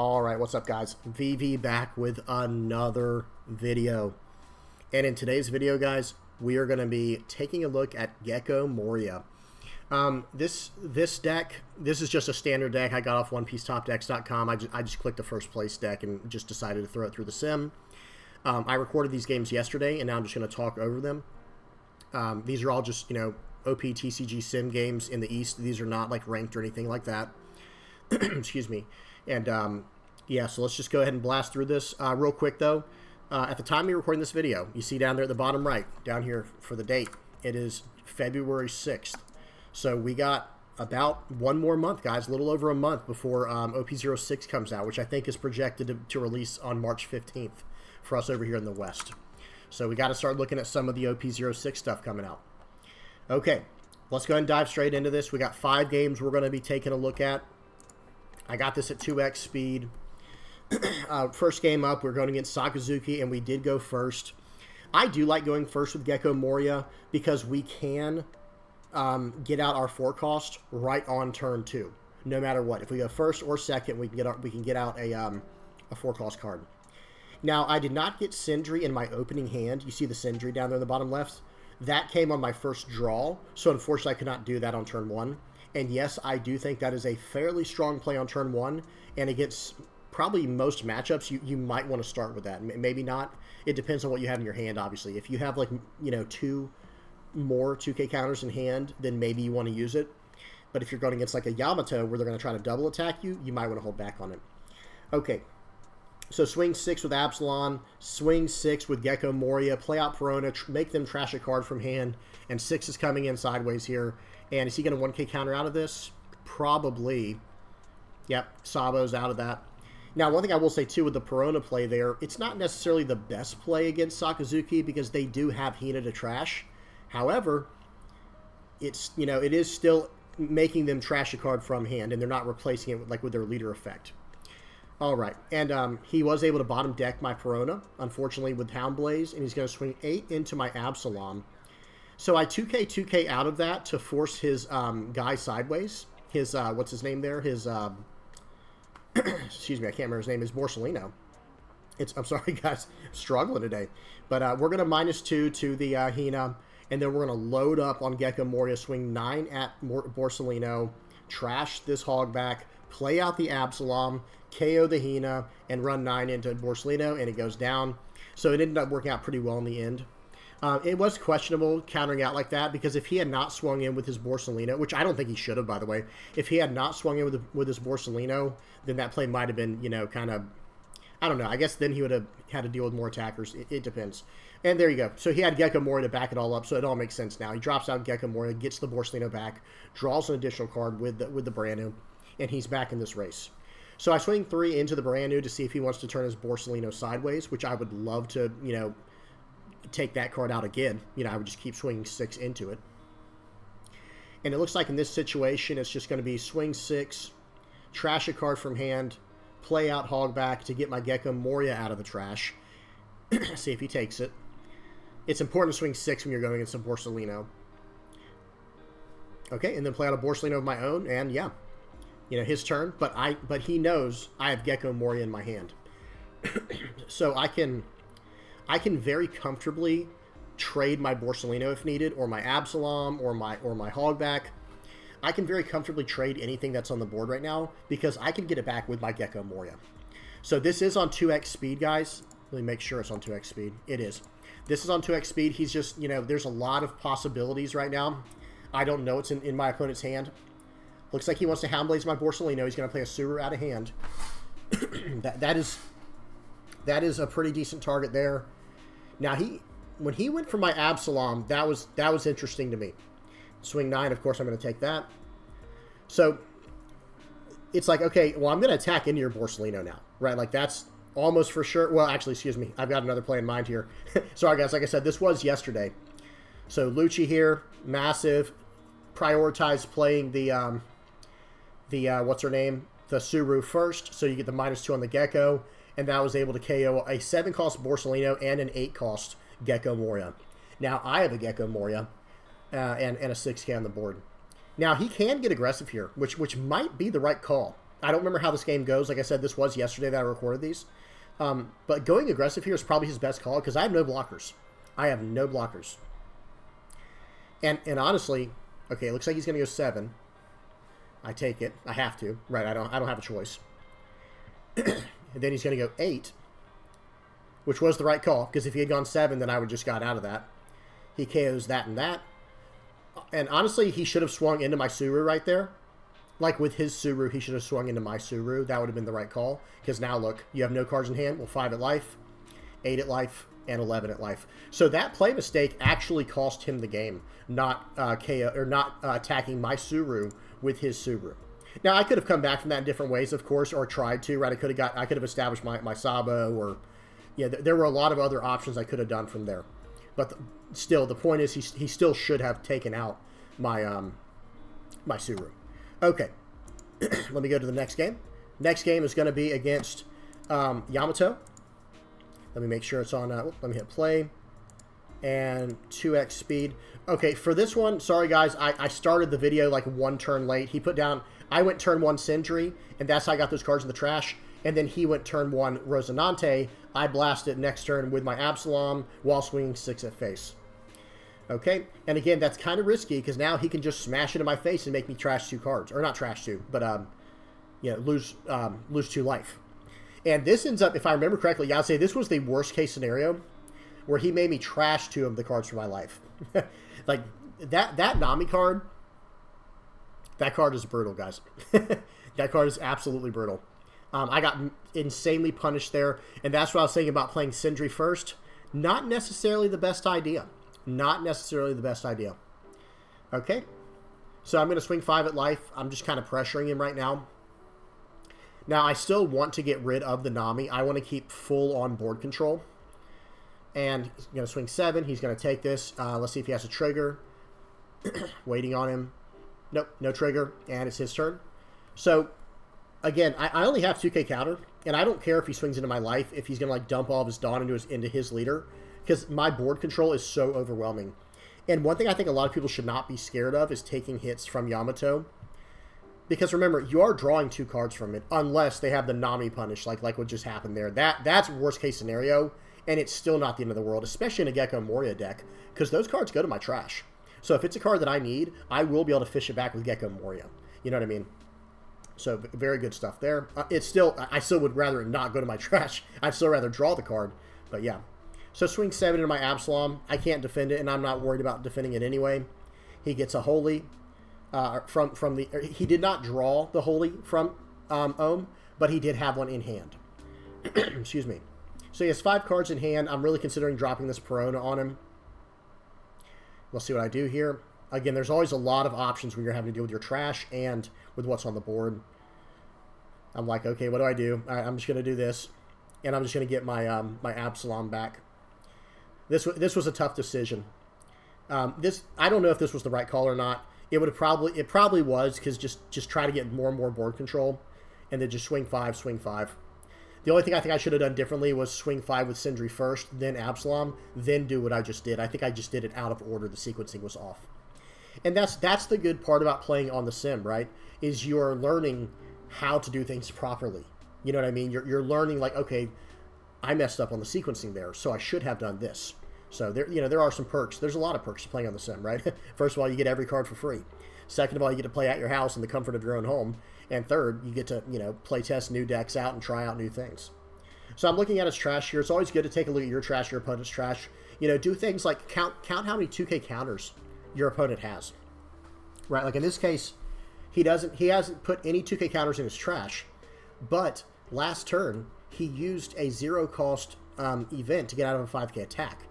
All right, what's up, guys? VV back with another video. And in today's video, guys, we are going to be taking a look at Gecko Moria. This deck, this is just a standard deck I got off OnePieceTopDecks.com. I just clicked the first place deck and just decided to throw it through the sim. I recorded these games yesterday, and now I'm just going to talk over them. These are all just, OP TCG sim games in the East. These are not, like, ranked or anything like that. Excuse me. And, yeah, so let's just go ahead and blast through this. Real quick, though, at the time of recording this video, you see down there at the bottom right, down here for the date, it is February 6th. So we got about one more month, guys, a little over a month before OP06 comes out, which I think is projected to release on March 15th for us over here in the West. So we got to start looking at some of the OP06 stuff coming out. Okay, let's go ahead and dive straight into this. We got 5 games we're going to be taking a look at. I got this at 2x speed. First game up, we're going against Sakazuki, and we did go first. I do like going first with Gecko Moria because we can get out our forecast right on turn 2, no matter what. If we go first or second, we can get out a forecast card. Now, I did not get Sindri in my opening hand. You see the Sindri down there in the bottom left? That came on my first draw, so unfortunately I could not do that on turn 1. And yes, I do think that is a fairly strong play on turn 1, and against probably most matchups, you might want to start with that. Maybe not. It depends on what you have in your hand, obviously. If you have, like, 2 more 2K counters in hand, then maybe you want to use it. But if you're going against, like, a Yamato where they're going to try to double attack you, you might want to hold back on it. Okay. So swing 6 with Absalon, swing 6 with Gecko Moria, play out Perona, make them trash a card from hand, and 6 is coming in sideways here. And is he going to 1K counter out of this? Probably. Yep, Sabo's out of that. Now, one thing I will say, too, with the Perona play there, it's not necessarily the best play against Sakazuki because they do have Hina to trash. However, it's, it is still making them trash a card from hand, and they're not replacing it with their leader effect. All right, and he was able to bottom deck my Perona, unfortunately, with Houndblaze, and he's going to swing 8 into my Absalom. So I 2K out of that to force his guy sideways. His, what's his name there? His, excuse me, I can't remember his name. Is Borsellino. I'm sorry, guys, I'm struggling today. But we're going to -2 to the Hina, and then we're going to load up on Gecko Moria, swing 9 at Borsellino, trash this hog back, play out the Absalom, KO the Hina, and run 9 into Borsellino, and it goes down. So it ended up working out pretty well in the end. It was questionable countering out like that, because if he had not swung in with his Borsellino, which I don't think he should have, by the way, if he had not swung in with his Borsellino, then that play might have been, kind of, I don't know, I guess then he would have had to deal with more attackers. It depends. And there you go. So he had Gecko Moria to back it all up, so it all makes sense now. He drops out Gecko Moria, gets the Borsellino back, draws an additional card with the brand new, and he's back in this race. So I swing 3 into the brand new to see if he wants to turn his Borsellino sideways, which I would love to, take that card out again. I would just keep swinging 6 into it. And it looks like in this situation, it's just going to be swing 6, trash a card from hand, play out Hogback to get my Gecko Moria out of the trash. See if he takes it. It's important to swing 6 when you're going against some Borsellino. Okay, and then play out a Borsellino of my own, and yeah. His turn, but he knows I have Gecko Moria in my hand. So I can very comfortably trade my Borsellino if needed, or my Absalom, or my Hogback. I can very comfortably trade anything that's on the board right now because I can get it back with my Gecko Moria. So this is on 2x speed, guys. Let me make sure it's on 2x speed. It is. This is on 2x speed. He's just, there's a lot of possibilities right now. I don't know what's in my opponent's hand. Looks like he wants to Houndblaze my Borsellino. He's going to play a Suru out of hand. that is a pretty decent target there. Now, when he went for my Absalom, that was interesting to me. Swing 9, of course, I'm going to take that. So, it's like, okay, well, I'm going to attack into your Borsellino now, right? Like, that's almost for sure. Well, actually, excuse me. I've got another play in mind here. Sorry, guys. Like I said, this was yesterday. So, Lucci here, massive. Prioritize playing the what's her name? The Suru first, so you get the -2 on the Gecko, and that was able to KO a 7-cost Borsellino and an 8-cost Gecko Moria. Now, I have a Gecko Moria and a 6K on the board. Now, he can get aggressive here, which might be the right call. I don't remember how this game goes. Like I said, this was yesterday that I recorded these. But going aggressive here is probably his best call because I have no blockers. I have no blockers. And honestly, okay, it looks like he's going to go 7. I take it. I have to. Right, I don't have a choice. And then he's going to go 8, which was the right call because if he had gone 7, then I would just got out of that. He KOs that and that. And honestly, he should have swung into my Suru right there. Like with his Suru, he should have swung into my Suru. That would have been the right call. Because now, look, you have no cards in hand. Well, 5 at life, 8 at life, and 11 at life. So that play mistake actually cost him the game, not KO or not attacking my Suru with his Suru. Now, I could have come back from that in different ways, of course, or tried to, right? I could have established my Sabo, or yeah, there were a lot of other options I could have done from there. But still, the point is, he still should have taken out my my Suru. Okay, let me go to the next game. Next game is going to be against Yamato. Let me make sure it's on. Let me hit play. And 2x speed. Okay, for this one, sorry guys, I started the video like 1 turn late. He put down, I went turn 1 Sindri, and that's how I got those cards in the trash. And then he went turn 1 Rosinante. I blasted next turn with my Absalom while swinging 6 at face. Okay, and again, that's kind of risky because now he can just smash it in my face and make me trash 2 cards. Or not trash 2, but you know, lose 2 life. And this ends up, if I remember correctly, yeah, I'd say this was the worst case scenario where he made me trash 2 of the cards for my life. Like, that Nami card, that card is brutal, guys. That card is absolutely brutal. I got insanely punished there, and that's what I was saying about playing Sindri first. Not necessarily the best idea. Not necessarily the best idea. Okay. So I'm going to swing 5 at life. I'm just kind of pressuring him right now. Now, I still want to get rid of the Nami. I want to keep full on board control. And he's going to swing 7. He's going to take this. Let's see if he has a trigger. Waiting on him. Nope, no trigger. And it's his turn. So, again, I only have 2k counter. And I don't care if he swings into my life, if he's going to like dump all of his Dawn into his leader. Because my board control is so overwhelming. And one thing I think a lot of people should not be scared of is taking hits from Yamato. Because remember, you are drawing 2 cards from it, unless they have the Nami punish, like what just happened there. That's worst case scenario, and it's still not the end of the world, especially in a Gecko Moria deck, because those cards go to my trash. So if it's a card that I need, I will be able to fish it back with Gecko Moria. You know what I mean? So very good stuff there. I still would rather not go to my trash. I'd still rather draw the card, but yeah. So swing 7 into my Absalom. I can't defend it, and I'm not worried about defending it anyway. He gets a Holy from the... He did not draw the Holy from Ohm, but he did have one in hand. Excuse me. So he has 5 cards in hand. I'm really considering dropping this Perona on him. We'll see what I do here. Again, there's always a lot of options when you're having to deal with your trash and with what's on the board. I'm like, okay, what do I do? All right, I'm just going to do this, and I'm just going to get my my Absalom back. This was a tough decision. I don't know if this was the right call or not. It probably was, because just try to get more and more board control, and then just swing 5, swing 5. The only thing I think I should have done differently was swing 5 with Sindri first, then Absalom, then do what I just did. I think I just did it out of order. The sequencing was off. And that's the good part about playing on the sim, right? Is you're learning how to do things properly. You know what I mean? You're learning, like, okay, I messed up on the sequencing there, so I should have done this. So there are some perks. There's a lot of perks to playing on the sim, right? First of all, you get every card for free. Second of all, you get to play at your house in the comfort of your own home. And third, you get to, play test new decks out and try out new things. So I'm looking at his trash here. It's always good to take a look at your trash, your opponent's trash. Do things like count how many 2K counters your opponent has. Right? Like in this case, he hasn't put any 2K counters in his trash. But last turn, he used a 0-cost event to get out of a 5K attack.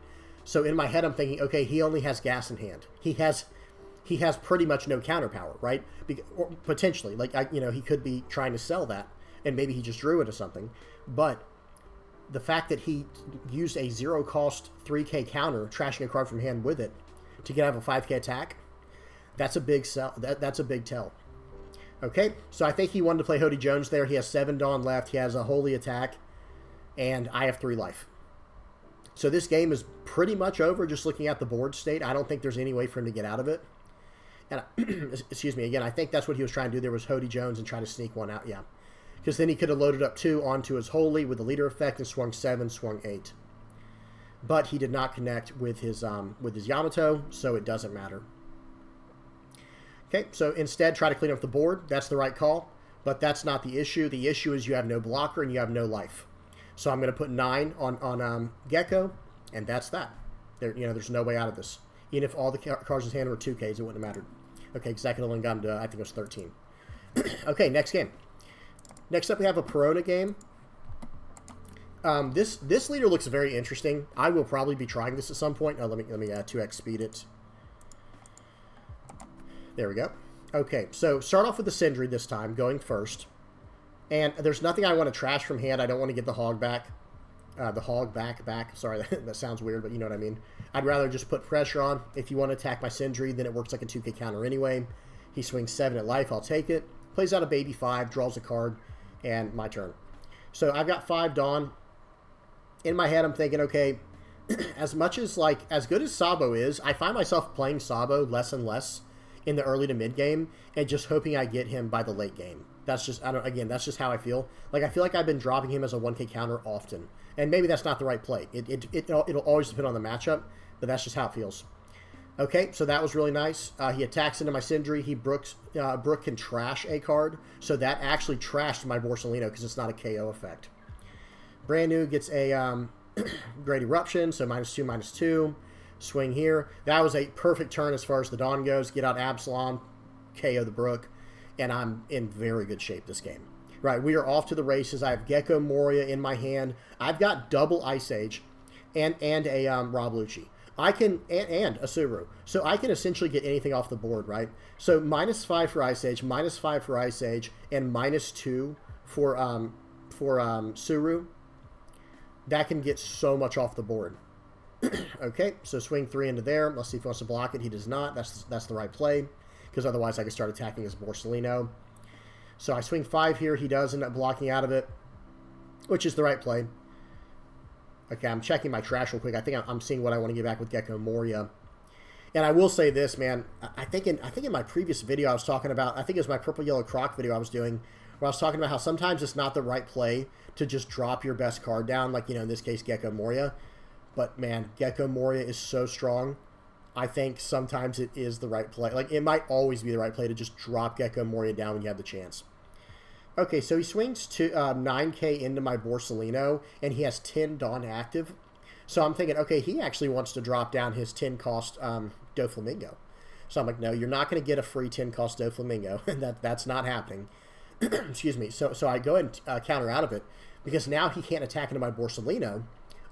So in my head, I'm thinking, okay, he only has gas in hand. He has pretty much no counter power, right? Or potentially, like he could be trying to sell that, and maybe he just drew it or something. But the fact that he used a 0-cost 3K counter, trashing a card from hand with it, to get out of a 5K attack, that's a big sell. That's a big tell. Okay, so I think he wanted to play Hody Jones there. He has 7 Dawn left. He has a Holy Attack, and I have 3 life. So this game is pretty much over, just looking at the board state. I don't think there's any way for him to get out of it. And excuse me, again, I think that's what he was trying to do. There was Hody Jones and try to sneak one out. Yeah. because then he could have loaded up 2 onto his Holy with the leader effect and swung 7, swung 8. But he did not connect with his Yamato, so it doesn't matter. Okay, so instead try to clean up the board. That's the right call, but that's not the issue. The issue is you have no blocker and you have no life. So I'm going to put 9 on Gecko, and that's that. There's no way out of this. Even if all the cards in his hand were 2Ks, it wouldn't have mattered. Okay, because I could only got him to, I think it was 13. Okay, next game. Next up, we have a Perona game. This leader looks very interesting. I will probably be trying this at some point. Oh, let me 2x speed it. There we go. Okay, so start off with the Sindri this time, going first. And there's nothing I want to trash from hand. I don't want to get the hog back. Back. Sorry, that sounds weird, but you know what I mean. I'd rather just put pressure on. If you want to attack my Sindri, then it works like a 2K counter anyway. He swings 7 at life. I'll take it. Plays out a baby 5, draws a card, and my turn. So I've got 5 Dawn. In my head, I'm thinking, okay, as much as, as good as Sabo is, I find myself playing Sabo less and less in the early to mid game and just hoping I get him by the late game. That's just, that's just how I feel. I feel like I've been dropping him as a 1K counter often. And maybe that's not the right play. It'll always depend on the matchup, but that's just how it feels. Okay, so that was really nice. He attacks into my Sindri. Brook can trash a card, so that actually trashed my Borsalino because it's not a KO effect. Brand new gets a Great Eruption, so -2/-2. Swing here. That was a perfect turn as far as the Dawn goes. Get out Absalom, KO the Brook, and I'm in very good shape this game. Right, we are off to the races. I have Gecko Moria in my hand. I've got double Ice Age and a Rob Lucci. I can, and a Suru. So I can essentially get anything off the board, right? So -5 for Ice Age, -5 for Ice Age, and -2 for Suru. That can get so much off the board. Okay, so swing 3 into there. Let's see if he wants to block it. He does not. That's the right play, because otherwise I could start attacking his Borsalino. So I swing 5 here. He does end up blocking out of it, which is the right play. Okay, I'm checking my trash real quick. I think I'm seeing what I want to get back with Gecko Moria. And I will say this, man. I think in my previous video I was talking about, I think it was my Purple Yellow Croc video I was doing, where I was talking about how sometimes it's not the right play to just drop your best card down, like, in this case, Gecko Moria. But, man, Gecko Moria is so strong. I think sometimes it is the right play. It might always be the right play to just drop Gecko Moria down when you have the chance. Okay, so he swings to 9K into my Borsalino, and he has 10 Dawn active. So I'm thinking, okay, he actually wants to drop down his 10-cost Doflamingo. So I'm like, no, you're not going to get a free 10-cost Doflamingo. That's not happening. Excuse me. So I go ahead and counter out of it, because now he can't attack into my Borsalino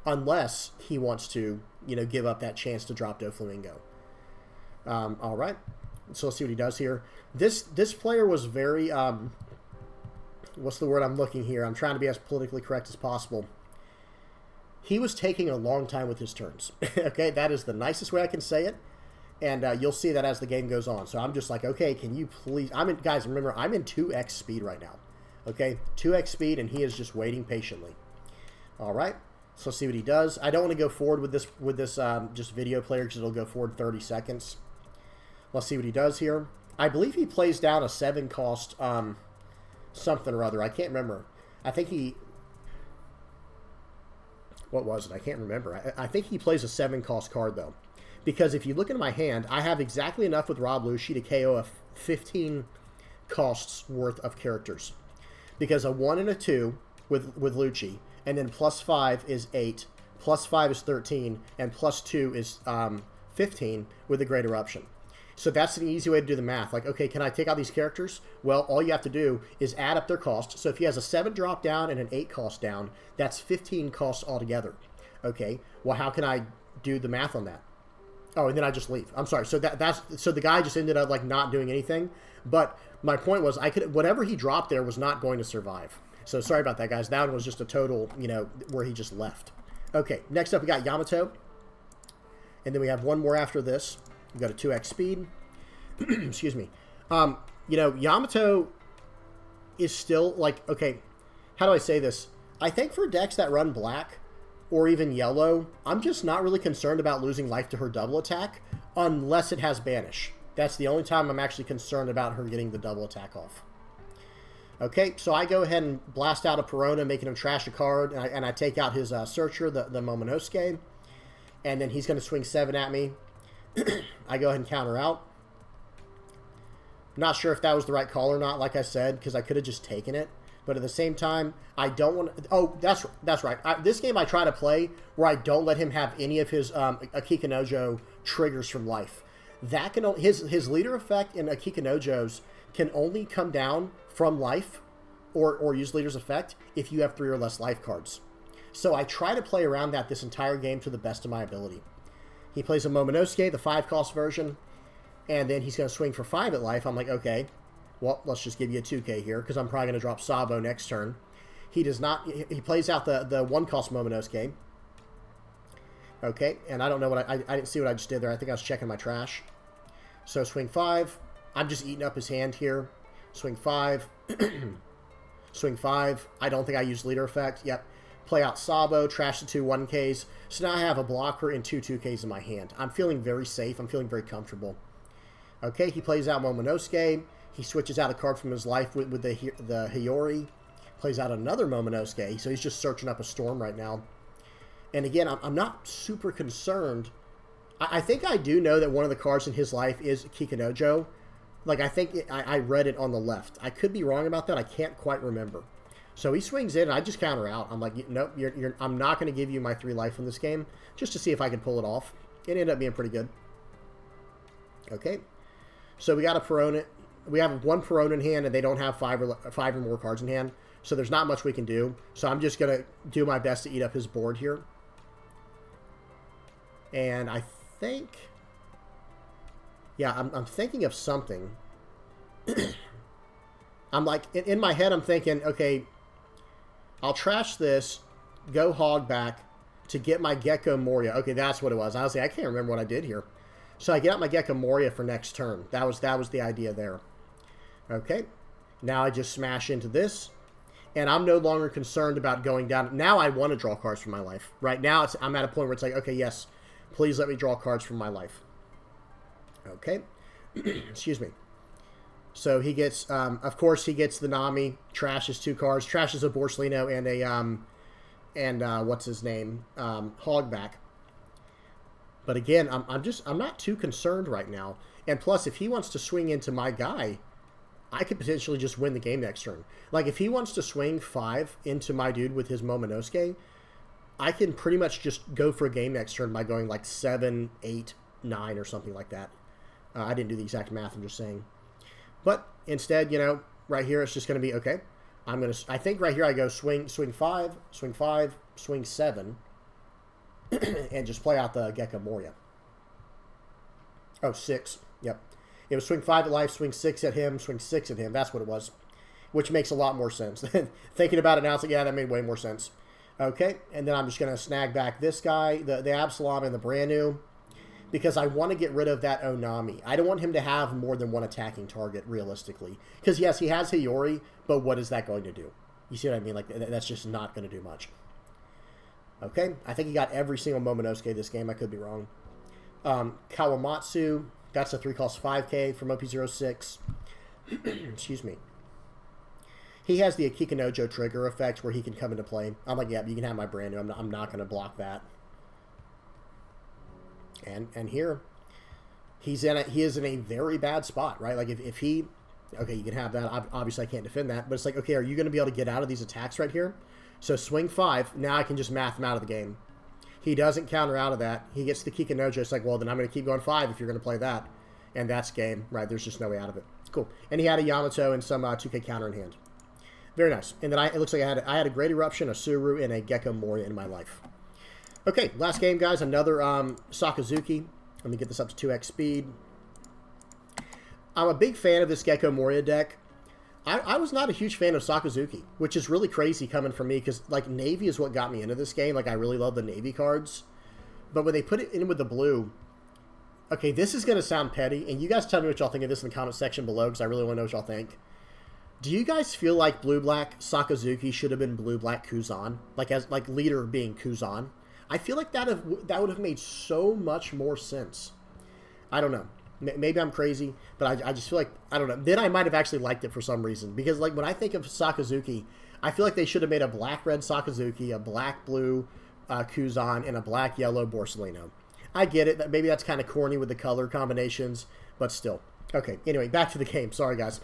unless he wants to, give up that chance to drop Doflamingo. All right. So let's see what he does here. This player was very... what's the word I'm looking here? I'm trying to be as politically correct as possible. He was taking a long time with his turns. Okay, that is the nicest way I can say it. And you'll see that as the game goes on. So I'm just like, okay, can you please... Guys, remember, I'm in 2x speed right now. Okay, 2x speed, and he is just waiting patiently. All right, so let's see what he does. I don't want to go forward with this just video player, because it'll go forward 30 seconds. Let's see what he does here. I believe he plays down a 7-cost... something or other. I can't remember. I think he... What was it? I can't remember. I think he plays a 7-cost card, though. Because if you look into my hand, I have exactly enough with Rob Lucci to KO a 15 costs worth of characters. Because a 1 and a 2 with Lucci, and then +5 is 8, +5 is 13, and +2 is 15 with the Great Eruption. So that's an easy way to do the math. Like, okay, can I take out these characters? Well, all you have to do is add up their cost. So if he has a 7 drop down and an 8 cost down, that's 15 costs altogether. Okay, well, how can I do the math on that? Oh, and then I just leave. I'm sorry. So so the guy just ended up not doing anything. But my point was, whatever he dropped there was not going to survive. So sorry about that, guys. That one was just a total, where he just left. Okay, next up we got Yamato, and then we have one more after this. We've got a 2x speed. Excuse me. Yamato is still, okay, how do I say this? I think for decks that run black or even yellow, I'm just not really concerned about losing life to her double attack unless it has Banish. That's the only time I'm actually concerned about her getting the double attack off. Okay, so I go ahead and blast out a Perona, making him trash a card, and I take out his Searcher, the Momonosuke, and then he's going to swing 7 at me. I go ahead and counter out. Not sure if that was the right call or not, like I said, because I could have just taken it. But at the same time, I don't want to... Oh, that's right. This game I try to play where I don't let him have any of his Akikanojo triggers from life. That can his leader effect in Akikanojo's can only come down from life or use leader's effect if you have 3 or less life cards. So I try to play around that this entire game to the best of my ability. He plays a Momonosuke, the 5-cost version, and then he's going to swing for 5 at life. I'm like, okay, well, let's just give you a 2K here because I'm probably going to drop Sabo next turn. He does not. He plays out the 1-cost Momonosuke. Okay, and I don't know what I didn't see what I just did there. I think I was checking my trash. So swing 5. I'm just eating up his hand here. Swing 5. Swing 5. I don't think I used leader effect. Yep. Play out Sabo, trash the 2 1Ks. So now I have a blocker and 2 2Ks in my hand. I'm feeling very safe. I'm feeling very comfortable. Okay, he plays out Momonosuke. He switches out a card from his life with the Hiyori. Plays out another Momonosuke. So he's just searching up a storm right now. And again, I'm not super concerned. I think I do know that one of the cards in his life is Kikanojo. Like, I think I read it on the left. I could be wrong about that. I can't quite remember. So he swings in, and I just counter out. I'm like, nope, I'm not going to give you my 3 life in this game, just to see if I can pull it off. It ended up being pretty good. Okay. So we got a Perona. We have 1 Perona in hand, and they don't have 5 or more cards in hand. So there's not much we can do. So I'm just going to do my best to eat up his board here. And I think... Yeah, I'm thinking of something. I'm like, in my head, I'm thinking, okay, I'll trash this, go hog back to get my Gecko Moria. Okay, that's what it was. Honestly, I can't remember what I did here. So I get out my Gecko Moria for next turn. That was the idea there. Okay, now I just smash into this, and I'm no longer concerned about going down. Now I want to draw cards from my life. Right now, I'm at a point where it's like, okay, yes, please let me draw cards from my life. Okay, excuse me. So he gets, of course, he gets the Nami, trashes 2 cards, trashes a Borsellino and a, what's his name, Hogback. But again, I'm not too concerned right now. And plus, if he wants to swing into my guy, I could potentially just win the game next turn. Like, if he wants to swing 5 into my dude with his Momonosuke, I can pretty much just go for a game next turn by going like 7, 8, 9 or something like that. I didn't do the exact math, I'm just saying. But instead, you know, right here, it's just going to be, okay, I think right here I go swing 5, swing 5, swing 7, and just play out the Gecko Moria. Oh, 6. Yep. It was swing 5 at life, swing 6 at him, swing 6 at him. That's what it was, which makes a lot more sense. Thinking about it now, it's like, yeah, that made way more sense. Okay, and then I'm just going to snag back this guy, the Absalom and the brand new, because I want to get rid of that Onami. I don't want him to have more than 1 attacking target, realistically. Because, yes, he has Hiyori, but what is that going to do? You see what I mean? Like, that's just not going to do much. Okay, I think he got every single Momonosuke this game. I could be wrong. Kawamatsu, that's a 3-cost 5K from OP06. Excuse me. He has the Akikanojo trigger effect where he can come into play. I'm like, yeah, you can have my brand new. I'm not going to block that. And here, he is in a very bad spot, right? Like, if he... Okay, you can have that. Obviously, I can't defend that. But it's like, okay, are you going to be able to get out of these attacks right here? So swing 5. Now I can just math him out of the game. He doesn't counter out of that. He gets the Kikanojo. It's like, well, then I'm going to keep going 5 if you're going to play that. And that's game, right? There's just no way out of it. Cool. And he had a Yamato and some 2K counter in hand. Very nice. And then it looks like I had a Great Eruption, a Suru, and a Gecko Moria in my life. Okay, last game, guys. Another Sakazuki. Let me get this up to 2x speed. I'm a big fan of this Gecko Moria deck. I was not a huge fan of Sakazuki, which is really crazy coming from me because, like, Navy is what got me into this game. Like, I really love the Navy cards. But when they put it in with the blue... Okay, this is going to sound petty, and you guys tell me what y'all think of this in the comment section below because I really want to know what y'all think. Do you guys feel like blue-black Sakazuki should have been blue-black Kuzan? Like leader being Kuzan? I feel like that would have made so much more sense. I don't know. Maybe I'm crazy, but I just feel like, I don't know. Then I might have actually liked it for some reason. Because, like, when I think of Sakazuki, I feel like they should have made a black-red Sakazuki, a black-blue Kuzan, and a black-yellow Borsalino. I get it. Maybe that's kind of corny with the color combinations, but still. Okay, anyway, back to the game. Sorry, guys.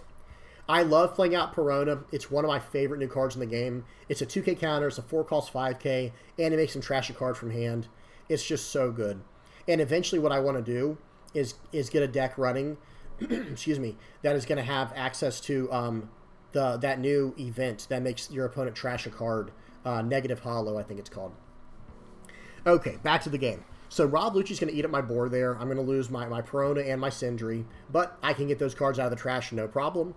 I love playing out Perona. It's one of my favorite new cards in the game. It's a 2K counter. It's a 4 cost 5K, and it makes him trash a card from hand. It's just so good. And eventually what I want to do is get a deck running, excuse me, that is going to have access to that new event that makes your opponent trash a card. Negative Hollow, I think it's called. Okay, back to the game. So Rob Lucci's going to eat up my board there. I'm going to lose my Perona and my Sindri, but I can get those cards out of the trash no problem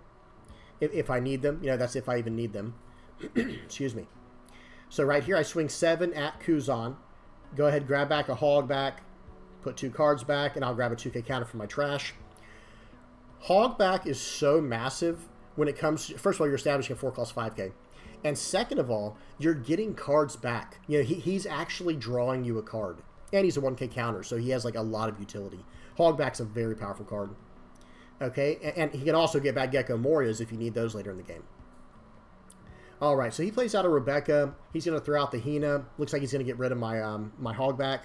if I need them. You know, that's if I even need them. Excuse me. So right here, I swing 7 at Kuzan. Go ahead, grab back a Hog back, put 2 cards back, and I'll grab a 2K counter from my trash. Hog back is so massive when it comes to, first of all, you're establishing a 4 cost 5K. And second of all, you're getting cards back. You know, he's actually drawing you a card. And he's a 1K counter, so he has like a lot of utility. Hogback's a very powerful card. Okay, and he can also get back Gecko Morias if you need those later in the game. Alright, so he plays out a Rebecca. He's going to throw out the Hina. Looks like he's going to get rid of my my Hogback.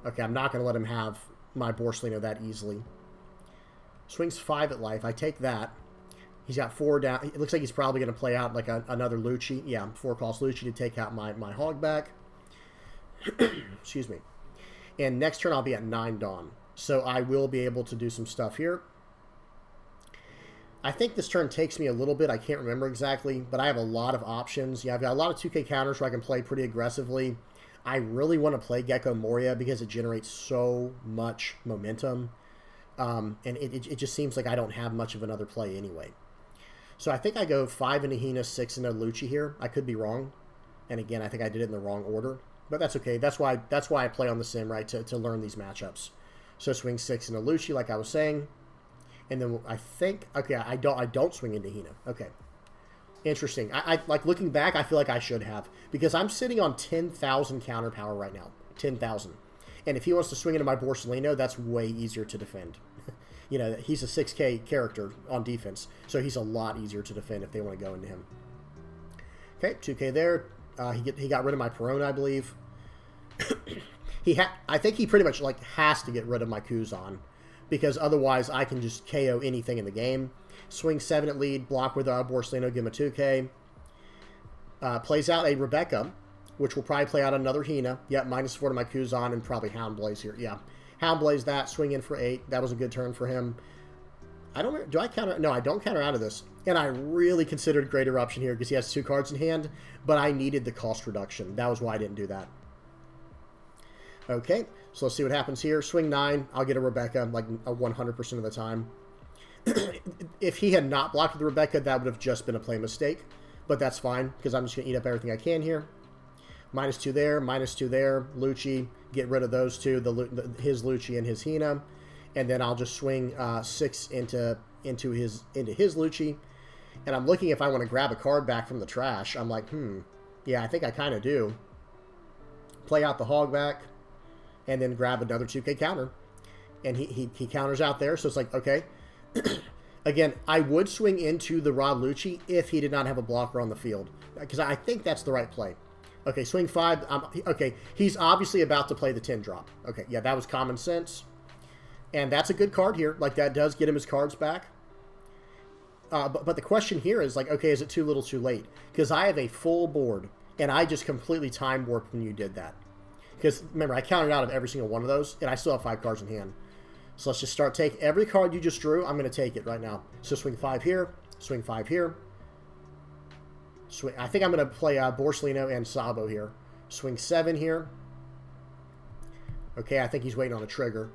Okay, I'm not going to let him have my Borsalino that easily. Swings 5 at life. I take that. He's got 4 down. It looks like he's probably going to play out like another Lucci. Yeah, 4 cost Lucci to take out my Hogback. Excuse me. And next turn I'll be at 9 Dawn. So I will be able to do some stuff here. I think this turn takes me a little bit. I can't remember exactly, but I have a lot of options. Yeah, I've got a lot of 2K counters where I can play pretty aggressively. I really want to play Gecko Moria because it generates so much momentum. And it just seems like I don't have much of another play anyway. So I think I go 5 into Hina, 6 into Lucci here. I could be wrong. And again, I think I did it in the wrong order. But that's okay. That's why I play on the sim, right, to learn these matchups. So swing 6 into Lucci, like I was saying. And then I think, okay, I don't swing into Hina. Okay. Interesting. I like looking back, I feel like I should have. Because I'm sitting on 10,000 counter power right now. 10,000. And if he wants to swing into my Borsalino, that's way easier to defend. You know, he's a 6K character on defense. So he's a lot easier to defend if they want to go into him. Okay, 2K there. He got rid of my Perona, I believe. I think he pretty much like has to get rid of my Kuzan, because otherwise I can just KO anything in the game. Swing 7 at lead, block with Borsalino, give him a 2K. Plays out a Rebecca, which will probably play out another Hina. Yep, -4 to my Kuzan and probably Hound Blaze here. Yeah, Hound Blaze that, swing in for 8. That was a good turn for him. Do I counter? No, I don't counter out of this. And I really considered Great Eruption here because he has 2 cards in hand, but I needed the cost reduction. That was why I didn't do that. Okay, so let's see what happens here. Swing 9, I'll get a Rebecca like 100% of the time. If he had not blocked the Rebecca, that would have just been a play mistake, but that's fine because I'm just going to eat up everything I can here. -2 there, -2 there. Lucci, get rid of those 2, his Lucci and his Hina. And then I'll just swing 6 into his Lucci. And I'm looking if I want to grab a card back from the trash. I'm like, yeah, I think I kind of do. Play out the Hog back, and then grab another 2K counter. And he counters out there, so it's like, okay. Again, I would swing into the Rod Lucci if he did not have a blocker on the field, because I think that's the right play. Okay, swing 5. Okay, he's obviously about to play the 10 drop. Okay, yeah, that was common sense. And that's a good card here. Like, that does get him his cards back. But the question here is, like, okay, is it too little too late? Because I have a full board, and I just completely time warped when you did that. Because, remember, I counted out of every single one of those, and I still have 5 cards in hand. So let's just start taking every card you just drew. I'm going to take it right now. So swing 5 here, swing 5 here. Swing. I think I'm going to play Borsalino and Sabo here. Swing 7 here. Okay, I think he's waiting on a trigger.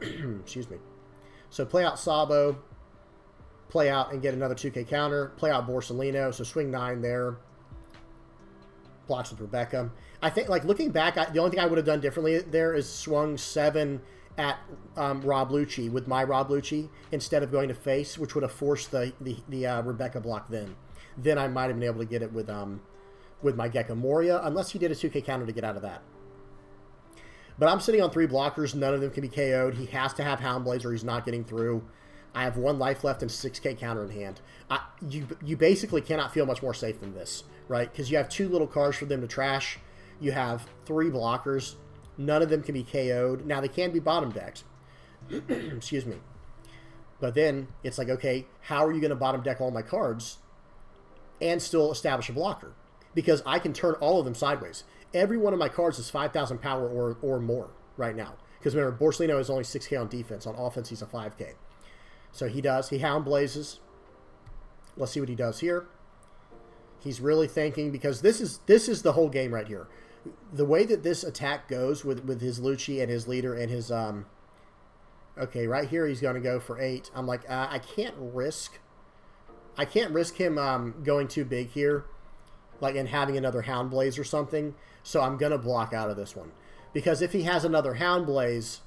Excuse me. So play out Sabo, play out and get another 2K counter, play out Borsalino, so swing 9 there. Blocks with Rebecca. I think, like, looking back, the only thing I would have done differently there is swung 7 at Rob Lucci with my Rob Lucci instead of going to face, which would have forced the Rebecca block then. Then I might have been able to get it with my Gecko Moria, unless he did a 2K counter to get out of that. But I'm sitting on 3 blockers. None of them can be KO'd. He has to have Hound Blades or he's not getting through. I have 1 life left and 6k counter in hand. You basically cannot feel much more safe than this, right? Because you have 2 little cards for them to trash. You have 3 blockers. None of them can be KO'd. Now, they can be bottom decked. Excuse me. But then it's like, okay, how are you going to bottom deck all my cards and still establish a blocker? Because I can turn all of them sideways. Every one of my cards is 5,000 power or more right now. Because remember, Borsellino is only 6k on defense. On offense, he's a 5k. So he Hound Blazes. Let's see what he does here. He's really thinking, because this is the whole game right here. The way that this attack goes with his Lucci and his leader and his okay, right here he's going to go for 8. I'm like, I can't risk him going too big here, like, and having another Hound Blaze or something. So I'm going to block out of this one, because if he has another Hound Blaze,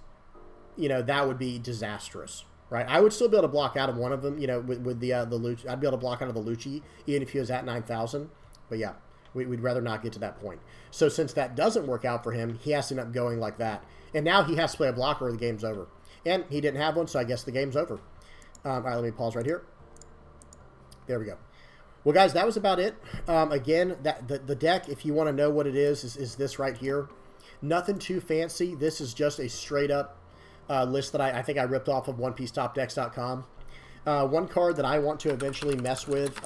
you know, that would be disastrous, right? I would still be able to block out of one of them, you know, with the Lucci. I'd be able to block out of the Lucci even if he was at 9,000. But yeah, we'd rather not get to that point. So since that doesn't work out for him, he has to end up going like that, and now he has to play a blocker or the game's over. And he didn't have one, so I guess the game's over. All right, let me pause right here. There we go. Well, guys, that was about it. Again, the deck, if you want to know what it is this right here. Nothing too fancy. This is just a straight-up list that I think I ripped off of OnePieceTopDecks.com. One card that I want to eventually mess with,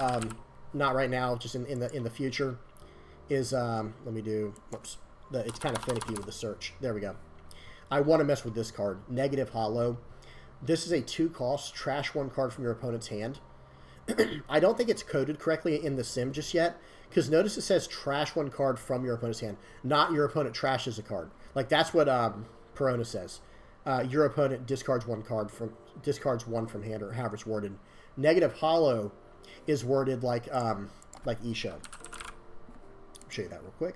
not right now, just in the future, is let me do. Whoops, it's kind of finicky with the search. There we go. I want to mess with this card, Negative Hollow. This is a 2-cost, trash 1 card from your opponent's hand. I don't think it's coded correctly in the sim just yet, because notice it says trash 1 card from your opponent's hand, not your opponent trashes a card. Like, that's what Perona says. Your opponent discards 1 from hand, or however it's worded. Negative Hollow is worded like Isho. I'll show you that real quick.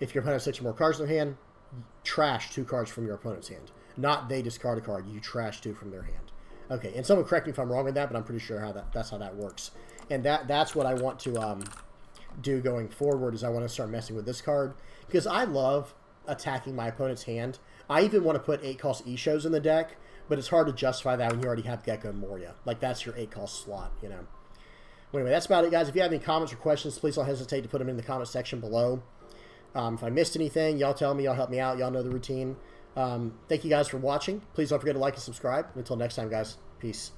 If your opponent has 6 or more cards in their hand, trash 2 cards from your opponent's hand. Not they discard a card, you trash 2 from their hand. Okay, and someone correct me if I'm wrong with that, but I'm pretty sure that's how that works. And that's what I want to do going forward, is I want to start messing with this card, because I love attacking my opponent's hand. I even want to put 8-cost Ishos in the deck, but it's hard to justify that when you already have Gecko and Moria. Like, that's your 8-cost slot, you know. Well, anyway, that's about it, guys. If you have any comments or questions, please don't hesitate to put them in the comment section below. If I missed anything, y'all tell me. Y'all help me out. Y'all know the routine. Thank you guys for watching. Please don't forget to like and subscribe. Until next time, guys. Peace.